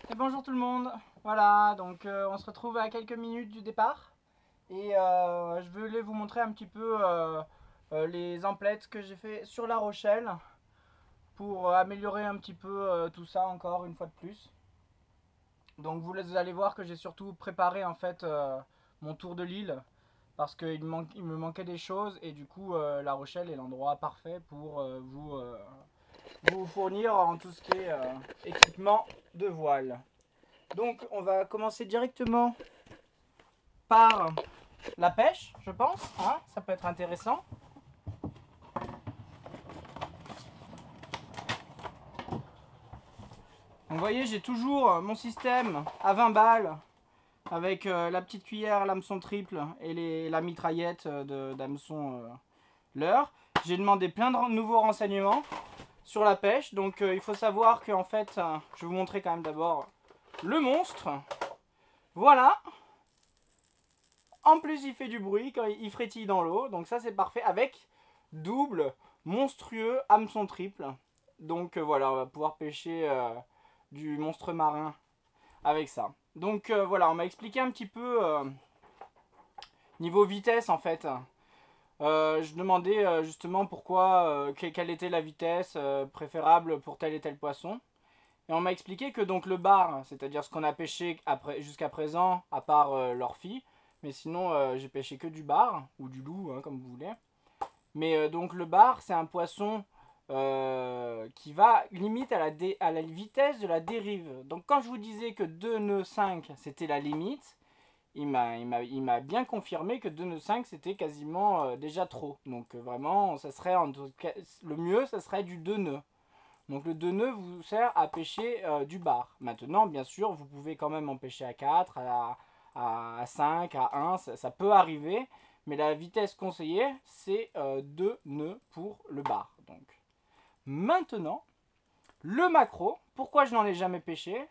Et bonjour tout le monde. Voilà, donc on se retrouve à quelques minutes du départ. Et je voulais vous montrer un petit peu les emplettes que j'ai fait sur La Rochelle pour améliorer un petit peu tout ça encore une fois de plus. Donc vous allez voir que j'ai surtout préparé en fait mon tour de l'île parce qu'il me manquait des choses et du coup La Rochelle est l'endroit parfait pour vous fournir en tout ce qui est équipement de voile. Donc on va commencer directement par la pêche, je pense. Hein, ça peut être intéressant. Donc, vous voyez, j'ai toujours mon système à 20 balles avec la petite cuillère, l'hameçon triple et la mitraillette d'hameçon leurre. J'ai demandé plein de nouveaux renseignements sur la pêche. Donc il faut savoir qu'en fait, je vais vous montrer quand même d'abord le monstre. Voilà. En plus, il fait du bruit quand il frétille dans l'eau. Donc ça, c'est parfait. Avec double, monstrueux, hameçon triple. Donc voilà, on va pouvoir pêcher du monstre marin avec ça. Donc voilà, on m'a expliqué un petit peu niveau vitesse en fait. Je demandais justement pourquoi, quelle était la vitesse préférable pour tel et tel poisson. Et on m'a expliqué que donc le bar, c'est-à-dire ce qu'on a pêché jusqu'à présent, à part l'orphi, mais sinon j'ai pêché que du bar, ou du loup, hein, comme vous voulez. Mais donc le bar, c'est un poisson qui va limite à la vitesse de la dérive. Donc quand je vous disais que 2 nœuds 5 c'était la limite, il m'a bien confirmé que 2 nœuds 5 c'était quasiment déjà trop. Donc vraiment, ça serait le mieux, ça serait du 2 nœuds. Donc le 2 nœuds vous sert à pêcher du bar. Maintenant, bien sûr, vous pouvez quand même en pêcher à 4, à 5, à 1, ça peut arriver. Mais la vitesse conseillée, c'est 2 nœuds pour le bar. Donc maintenant, le maquereau, pourquoi je n'en ai jamais pêché?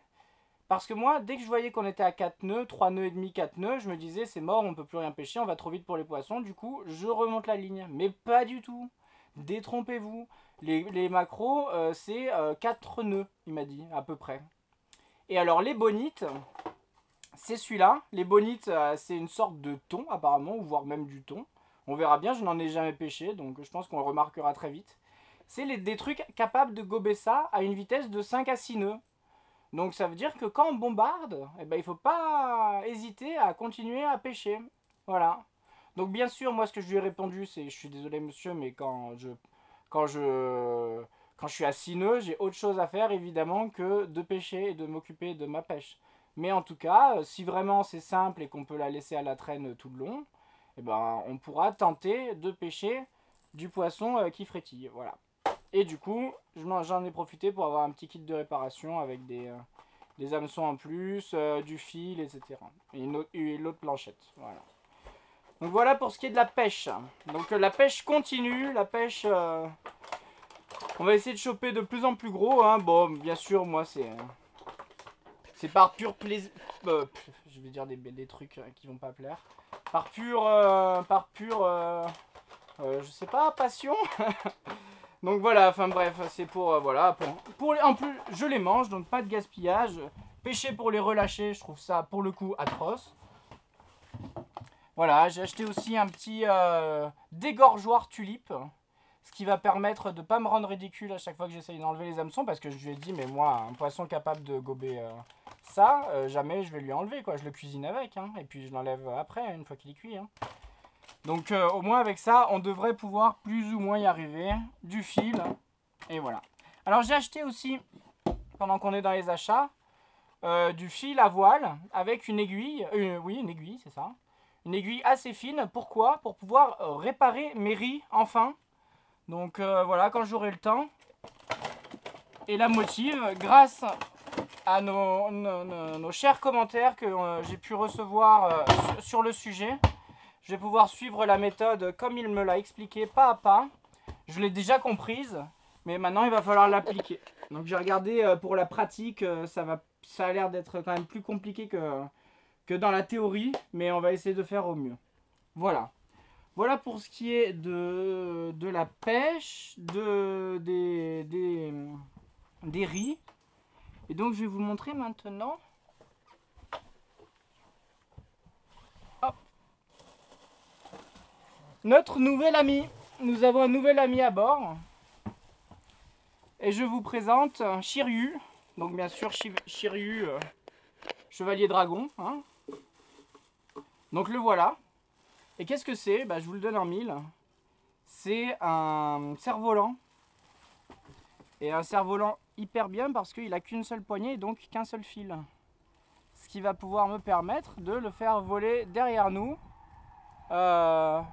Parce que moi, dès que je voyais qu'on était à 4 nœuds, 3 nœuds et demi, 4 nœuds, je me disais c'est mort, on peut plus rien pêcher, on va trop vite pour les poissons. Du coup, je remonte la ligne. Mais pas du tout. Détrompez-vous. Les maquereaux, c'est 4 nœuds, il m'a dit, à peu près. Et alors, les bonites, c'est celui-là. Les bonites, c'est une sorte de thon, apparemment, ou voire même du thon. On verra bien, je n'en ai jamais pêché, donc je pense qu'on le remarquera très vite. C'est des trucs capables de gober ça à une vitesse de 5 à 6 nœuds. Donc ça veut dire que quand on bombarde, eh ben, il ne faut pas hésiter à continuer à pêcher. Voilà. Donc bien sûr, moi ce que je lui ai répondu, c'est je suis désolé monsieur, mais quand je, quand je suis à 6 nœuds, j'ai autre chose à faire évidemment que de pêcher et de m'occuper de ma pêche. Mais en tout cas, si vraiment c'est simple et qu'on peut la laisser à la traîne tout le long, eh ben, on pourra tenter de pêcher du poisson qui frétille. Voilà. Et du coup, j'en ai profité pour avoir un petit kit de réparation avec des hameçons en plus, du fil, etc. Et l'autre planchette. Voilà. Donc voilà pour ce qui est de la pêche. Donc la pêche continue, la pêche... on va essayer de choper de plus en plus gros. Hein. Bon, bien sûr, moi c'est par pur plaisir... je vais dire des trucs qui vont pas plaire. Je sais pas, passion. Donc voilà, enfin bref, c'est pour, voilà, en plus, je les mange, donc pas de gaspillage. Pêcher pour les relâcher, je trouve ça, pour le coup, atroce. Voilà, j'ai acheté aussi un petit dégorgeoir tulipe, ce qui va permettre de ne pas me rendre ridicule à chaque fois que j'essaye d'enlever les hameçons, parce que je lui ai dit, mais moi, un poisson capable de gober ça, jamais je vais lui enlever, quoi. Je le cuisine avec, hein, et puis je l'enlève après, une fois qu'il est cuit, hein. Donc au moins avec ça, on devrait pouvoir plus ou moins y arriver. Du fil, et voilà. Alors j'ai acheté aussi, pendant qu'on est dans les achats, du fil à voile avec une aiguille. Oui, une aiguille, c'est ça. Une aiguille assez fine. Pourquoi? Pour pouvoir réparer mes riz, enfin. Donc voilà, quand j'aurai le temps. Et la motive, grâce à nos chers commentaires que j'ai pu recevoir sur le sujet, je vais pouvoir suivre la méthode comme il me l'a expliqué pas à pas. Je l'ai déjà comprise, mais maintenant il va falloir l'appliquer. Donc j'ai regardé pour la pratique, ça a l'air d'être quand même plus compliqué que dans la théorie, mais on va essayer de faire au mieux. Voilà. Voilà pour ce qui est de la pêche, des riz. Et donc je vais vous montrer maintenant. Hop. Notre nouvel ami. Nous avons un nouvel ami à bord. Et je vous présente Shiryu. Donc bien sûr Shiryu, chevalier dragon. Hein. Donc le voilà. Et qu'est-ce que c'est? Je vous le donne en mille. C'est un cerf-volant. Et un cerf-volant hyper bien parce qu'il n'a qu'une seule poignée et donc qu'un seul fil. Ce qui va pouvoir me permettre de le faire voler derrière nous. À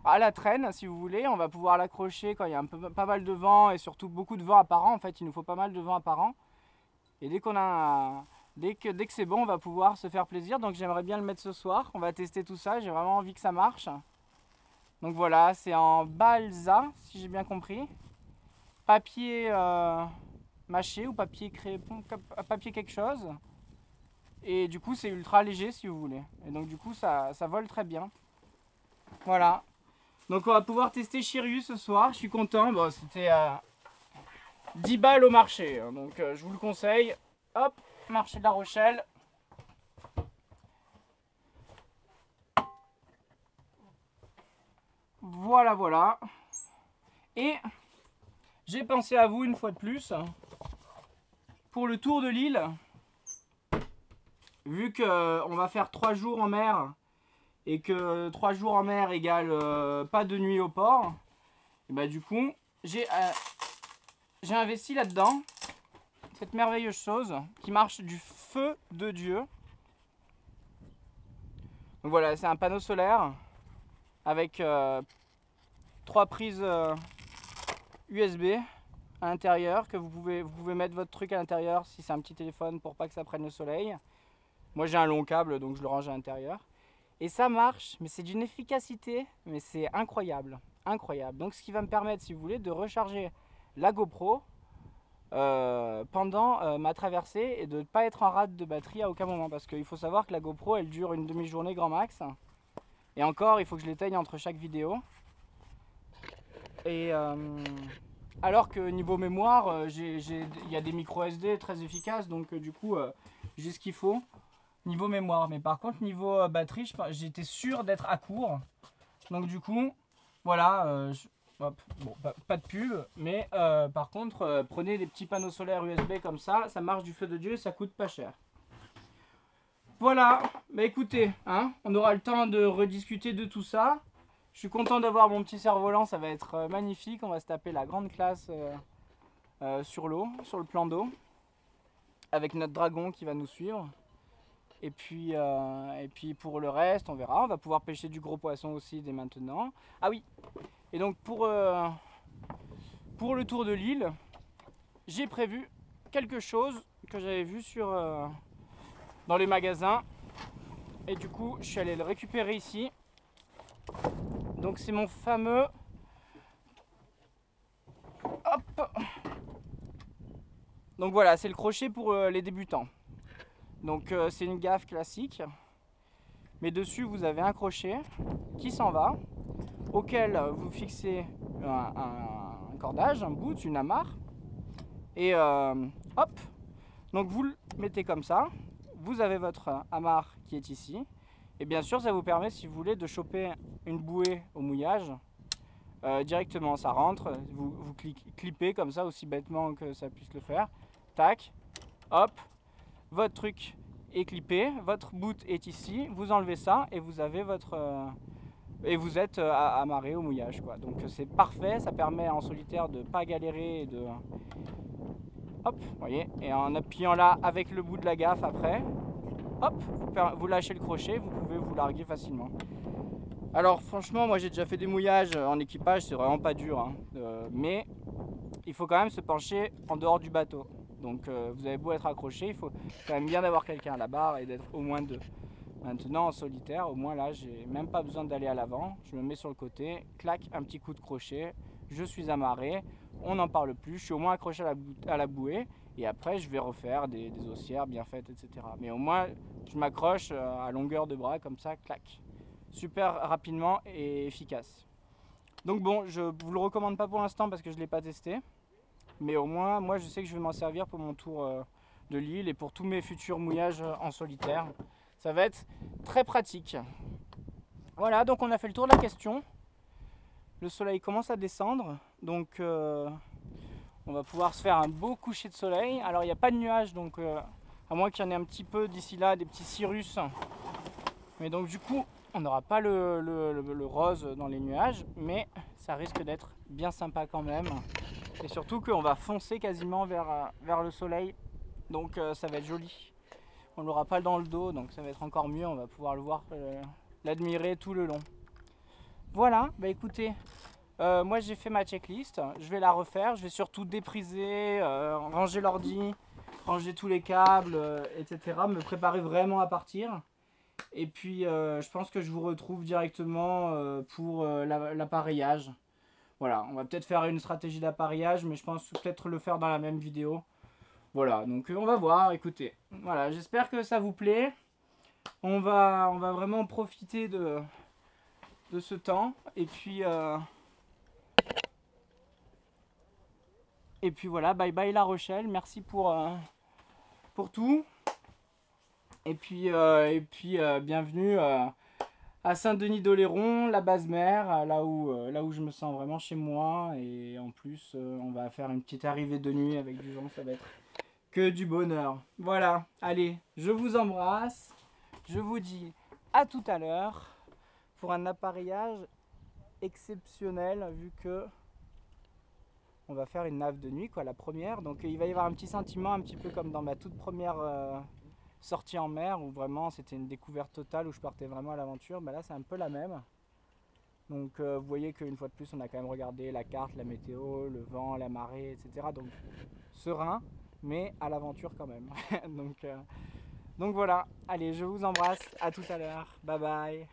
la traîne si vous voulez. On va pouvoir l'accrocher quand il y a pas mal de vent et surtout beaucoup de vent apparent. En fait il nous faut pas mal de vent apparent. Et dès qu'on a... Dès que c'est bon, on va pouvoir se faire plaisir. Donc j'aimerais bien le mettre ce soir. On va tester tout ça. J'ai vraiment envie que ça marche. Donc voilà, c'est en balsa, si j'ai bien compris. Papier mâché ou papier quelque chose. Et du coup, c'est ultra léger si vous voulez. Et donc du coup, ça vole très bien. Voilà. Donc on va pouvoir tester Shiryu ce soir. Je suis content. Bon, c'était 10 balles au marché. Donc je vous le conseille. Hop. Marché de la Rochelle. Voilà, voilà. Et j'ai pensé à vous une fois de plus pour le tour de l'île. Vu qu'on va faire 3 jours en mer et que 3 jours en mer égale pas de nuit au port, et du coup, j'ai investi là-dedans cette merveilleuse chose qui marche du feu de Dieu. Donc voilà, c'est un panneau solaire avec 3 prises USB à l'intérieur que vous pouvez mettre votre truc à l'intérieur si c'est un petit téléphone pour pas que ça prenne le soleil. Moi j'ai un long câble donc je le range à l'intérieur. Et ça marche, mais c'est d'une efficacité, mais c'est incroyable, incroyable. Donc ce qui va me permettre, si vous voulez, de recharger la GoPro pendant ma traversée et de ne pas être en rate de batterie à aucun moment parce qu'il faut savoir que la GoPro elle dure une demi-journée grand max et encore il faut que je l'éteigne entre chaque vidéo et alors que niveau mémoire il y a des micro SD très efficaces donc du coup j'ai ce qu'il faut niveau mémoire, mais par contre niveau batterie j'étais sûr d'être à court donc du coup voilà hop, bon, pas de pub, mais par contre, prenez des petits panneaux solaires USB comme ça marche du feu de Dieu et ça coûte pas cher. Voilà, écoutez, hein, on aura le temps de rediscuter de tout ça. Je suis content d'avoir mon petit cerf-volant, ça va être magnifique. On va se taper la grande classe sur l'eau, sur le plan d'eau, avec notre dragon qui va nous suivre. Et puis pour le reste, on verra. On va pouvoir pêcher du gros poisson aussi dès maintenant. Ah oui. Et donc pour le tour de l'île, j'ai prévu quelque chose que j'avais vu dans les magasins. Et du coup, je suis allé le récupérer ici. Donc c'est mon fameux... Hop. Donc voilà, c'est le crochet pour les débutants. Donc c'est une gaffe classique. Mais dessus, vous avez un crochet qui s'en va, auquel vous fixez un cordage, un bout, une amarre. Et hop, donc vous le mettez comme ça. Vous avez votre amarre qui est ici. Et bien sûr, ça vous permet, si vous voulez, de choper une bouée au mouillage. Directement, ça rentre. Vous clippez comme ça, aussi bêtement que ça puisse le faire. Tac, hop, votre truc est clippé, votre bout est ici. Vous enlevez ça et vous avez votre... et vous êtes amarré au mouillage, quoi. Donc c'est parfait, ça permet en solitaire de ne pas galérer et de... Hop, vous voyez, et en appuyant là avec le bout de la gaffe après, hop, vous lâchez le crochet, vous pouvez vous larguer facilement. Alors franchement, moi j'ai déjà fait des mouillages en équipage, c'est vraiment pas dur, hein. Mais il faut quand même se pencher en dehors du bateau. Donc vous avez beau être accroché, il faut quand même bien d'avoir quelqu'un à la barre et d'être au moins deux. Maintenant en solitaire, au moins là, j'ai même pas besoin d'aller à l'avant. Je me mets sur le côté, clac, un petit coup de crochet, je suis amarré, on n'en parle plus, je suis au moins accroché à la bouée. Et après, je vais refaire des haussières bien faites, etc. Mais au moins, je m'accroche à longueur de bras comme ça, clac. Super rapidement et efficace. Donc bon, je vous le recommande pas pour l'instant parce que je ne l'ai pas testé. Mais au moins, moi, je sais que je vais m'en servir pour mon tour de l'île et pour tous mes futurs mouillages en solitaire. Ça va être très pratique. Voilà, donc on a fait le tour de la question. Le soleil commence à descendre, donc on va pouvoir se faire un beau coucher de soleil. Alors il n'y a pas de nuages, donc à moins qu'il y en ait un petit peu d'ici là, des petits cirrus. Mais donc du coup, on n'aura pas le rose dans les nuages, mais ça risque d'être bien sympa quand même. Et surtout qu'on va foncer quasiment vers le soleil, donc ça va être joli. On l'aura pas dans le dos, donc ça va être encore mieux, on va pouvoir le voir, l'admirer tout le long. Voilà, bah écoutez, moi j'ai fait ma checklist, je vais la refaire, je vais surtout dépriser, ranger l'ordi, ranger tous les câbles, etc. Me préparer vraiment à partir. Et puis je pense que je vous retrouve directement pour l'appareillage. Voilà, on va peut-être faire une stratégie d'appareillage, mais je pense peut-être le faire dans la même vidéo. Voilà, donc on va voir, écoutez. Voilà, j'espère que ça vous plaît. On va vraiment profiter de ce temps. Et puis voilà, bye bye La Rochelle. Merci pour tout. Et puis bienvenue à Saint-Denis-d'Oléron, la base mer, là où je me sens vraiment chez moi. Et en plus, on va faire une petite arrivée de nuit avec du vent, ça va être que du bonheur. Voilà, allez, je vous embrasse. Je vous dis à tout à l'heure pour un appareillage exceptionnel vu que on va faire une nave de nuit, quoi, la première. Donc il va y avoir un petit sentiment un petit peu comme dans ma toute première sortie en mer où vraiment c'était une découverte totale où je partais vraiment à l'aventure. Mais là c'est un peu la même. Donc vous voyez qu'une fois de plus on a quand même regardé la carte, la météo, le vent, la marée, etc. Donc serein, mais à l'aventure quand même. donc voilà, allez, je vous embrasse, à tout à l'heure, bye bye.